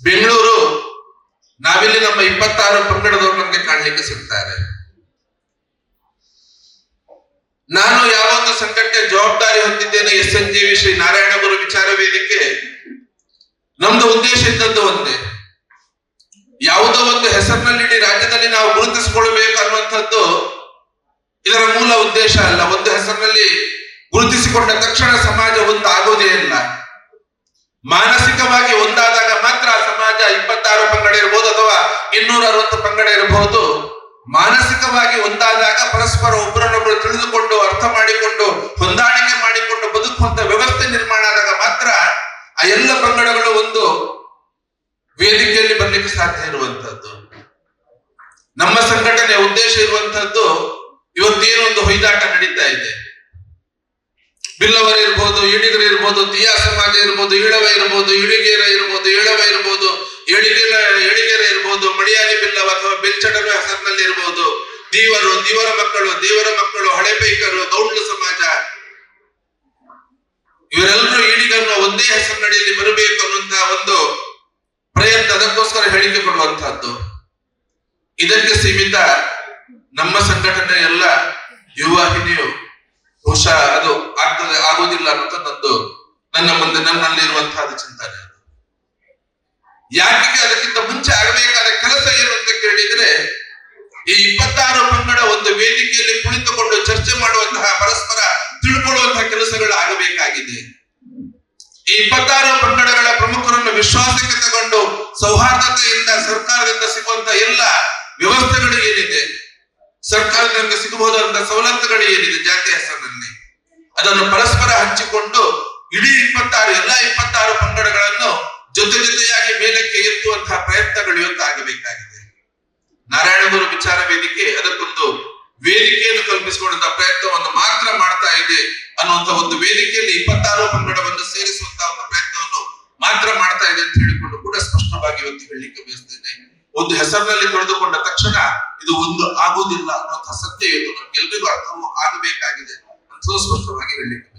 ಬೆಂಗಳೂರು, ನಾವಿಲ್ಲಿ ನಮ್ಮ 26 ಪಂಗಡದವರು ನಮಗೆ ಕಾಣ್ಲಿಕ್ಕೆ ಸಿಗ್ತಾರೆ. ನಾನು ಯಾವೊಂದು ಸಂಘಟನೆ ಜವಾಬ್ದಾರಿ ಹೊಂದಿದ್ದೇನೆ, SNJV ಶ್ರೀ ನಾರಾಯಣ ಗುರು ವಿಚಾರ ವೇದಿಕೆ, ನಮ್ದು ಉದ್ದೇಶ ಇದ್ದದ್ದು ಒಂದೇ, ಯಾವುದೋ ಒಂದು ಹೆಸರಿನಲ್ಲಿ ಇಡೀ ರಾಜ್ಯದಲ್ಲಿ ನಾವು ಗುರುತಿಸಿಕೊಳ್ಬೇಕು ಅನ್ನುವಂಥದ್ದು ಇದರ ಮೂಲ ಉದ್ದೇಶ ಅಲ್ಲ. ಒಂದು ಹೆಸರಿನಲ್ಲಿ ಗುರುತಿಸಿಕೊಂಡ ತಕ್ಷಣ ಸಮಾಜ ಒಂದಾಗೋದೇ ಇಲ್ಲ. ಮಾನಸಿಕವಾಗಿ ಒಂದಾದಾಗ ಮಾತ್ರ ಆ ಸಮಾಜ 26 ಪಂಗಡ ಇರಬಹುದು ಅಥವಾ 260 ಪಂಗಡ ಇರಬಹುದು. ಮಾನಸಿಕವಾಗಿ ಒಂದಾದಾಗ ಪರಸ್ಪರ ಒಬ್ಬರನ್ನೊಬ್ಬರು ತಿಳಿದುಕೊಂಡು ಅರ್ಥ ಮಾಡಿಕೊಂಡು ಹೊಂದಾಣಿಕೆ ಮಾಡಿಕೊಂಡು ಬದುಕುವಂತ ವ್ಯವಸ್ಥೆ ನಿರ್ಮಾಣ ಆದಾಗ ಮಾತ್ರ ಆ ಎಲ್ಲ ಪಂಗಡಗಳು ಒಂದು ವೇದಿಕೆಯಲ್ಲಿ ಬರ್ಲಿಕ್ಕೆ ಸಾಧ್ಯ ಇರುವಂತದ್ದು. ನಮ್ಮ ಸಂಘಟನೆಯ ಉದ್ದೇಶ ಇರುವಂತದ್ದು, ಇವತ್ತೇನು ಒಂದು ಹೊಯ್ದಾಟ ನಡೀತಾ ಇದೆ, ಬಿಲ್ಲವರ ಇರ್ಬೋದು, ಈಡಿಗರು ಇರ್ಬೋದು, ತಿಯಾ ಸಮಾಜ ಇರ್ಬೋದು, ಈಳವ ಇರ್ಬೋದು, ಇಳಿಗೇರ ಇರ್ಬೋದು, ಈಳವ ಇರ್ಬೋದು, ಎಳಿಗೆರೆ ಇರ್ಬೋದು, ಮಡಿಯಾಲಿ ಬಿಲ್ಲವ ಅಥವಾ ಬೆಲ್ಚಡರ ಹೆಸರಿನಲ್ಲಿ ಇರ್ಬೋದು, ದೇವರ ಮಕ್ಕಳು, ಹಳೆಬೈಕರು, ಗೌಡ್ಲ ಸಮಾಜ, ಇವರೆಲ್ಲರೂ ಈಡಿಗರನ್ನ ಒಂದೇ ಹೆಸರಿನಡಿಯಲ್ಲಿ ಬರಬೇಕು ಅನ್ನುವಂತಹ ಒಂದು ಪ್ರಯತ್ನ, ಅದಕ್ಕೋಸ್ಕರ ಹೇಳಿಕೆ ಕೊಡುವಂತಹದ್ದು. ಇದಕ್ಕೆ ಸೀಮಿತ ನಮ್ಮ ಸಂಘಟನೆ ಎಲ್ಲ ಯುವವಾಹಿನಿಯು ಬಹುಶಃ ಅದು ಆಗೋದಿಲ್ಲ ಅನ್ನೋದು ನನ್ನ ಮುಂದೆ ನನ್ನಲ್ಲಿ ಇರುವಂತಹ ಚಿಂತನೆ. ಯಾಕೆ ಅದಕ್ಕಿಂತ ಮುಂಚೆ ಆಗಬೇಕಾದ ಕೆಲಸ ಏನು ಅಂತ ಕೇಳಿದ್ರೆ, ಈ 26 ಪಂಗಡ ಒಂದು ವೇದಿಕೆಯಲ್ಲಿ ಕುಳಿತುಕೊಂಡು ಚರ್ಚೆ ಮಾಡುವಂತಹ, ಪರಸ್ಪರ ತಿಳ್ಕೊಳ್ಳುವಂತಹ ಕೆಲಸಗಳು ಆಗಬೇಕಾಗಿದೆ. ಈ 26 ಪಂಗಡಗಳ ಪ್ರಮುಖರನ್ನು ವಿಶ್ವಾಸಕ್ಕೆ ತಗೊಂಡು ಸೌಹಾರ್ದತೆಯಿಂದ ಸರ್ಕಾರದಿಂದ ಸಿಗುವಂತ ಎಲ್ಲ ವ್ಯವಸ್ಥೆಗಳು ಏನಿದೆ, ಸರ್ಕಾರದಿಂದ ಸಿಗಬಹುದಾದಂತಹ ಸವಲತ್ತುಗಳು ಏನಿದೆ ಜಾತಿ ಹೆಸರಿನಲ್ಲಿ, ಅದನ್ನು ಪರಸ್ಪರ ಹಂಚಿಕೊಂಡು ಇಡೀ ಎಲ್ಲ 26 ಪಂಗಡಗಳನ್ನು ಜೊತೆಯಾಗಿ ಮೇಲಕ್ಕೆ ಎತ್ತುವಂತಹ ಪ್ರಯತ್ನಗಳು ಇವತ್ತು ಆಗಬೇಕಾಗಿದೆ. ನಾರಾಯಣಗುರು ವಿಚಾರ ವೇದಿಕೆ ಅದಕ್ಕೊಂದು ವೇದಿಕೆಯನ್ನು ಕಲ್ಪಿಸಿಕೊಂಡಂತಹ ಪ್ರಯತ್ನವನ್ನು ಮಾತ್ರ ಮಾಡ್ತಾ ಇದೆ ಅನ್ನುವಂತ ಒಂದು ವೇದಿಕೆಯಲ್ಲಿ 26 ಪಂಗಡವನ್ನು ಸೇರಿಸುವಂತಹ ಒಂದು ಪ್ರಯತ್ನವನ್ನು ಮಾತ್ರ ಮಾಡ್ತಾ ಇದೆ ಅಂತ ಹೇಳಿಕೊಂಡು ಕೂಡ ಸ್ಪಷ್ಟವಾಗಿ ಇವತ್ತು ಹೇಳಲಿಕ್ಕೆ ಬಯಸ್ತೇನೆ. ಒಂದು ಹೆಸರಿನಲ್ಲಿ ತೊಳೆದುಕೊಂಡ ತಕ್ಷಣ ಇದು ಒಂದು ಆಗುವುದಿಲ್ಲ ಅನ್ನುವಂತಹ ಸತ್ಯ ಇವತ್ತು ನಮ್ಗೆಲ್ರಿಗೂ ಅರ್ಥವೂ ಆಗಬೇಕಾಗಿದೆ ಅಂತ ಸ್ಪಷ್ಟವಾಗಿ ಹೇಳಲಿಕ್ಕೆ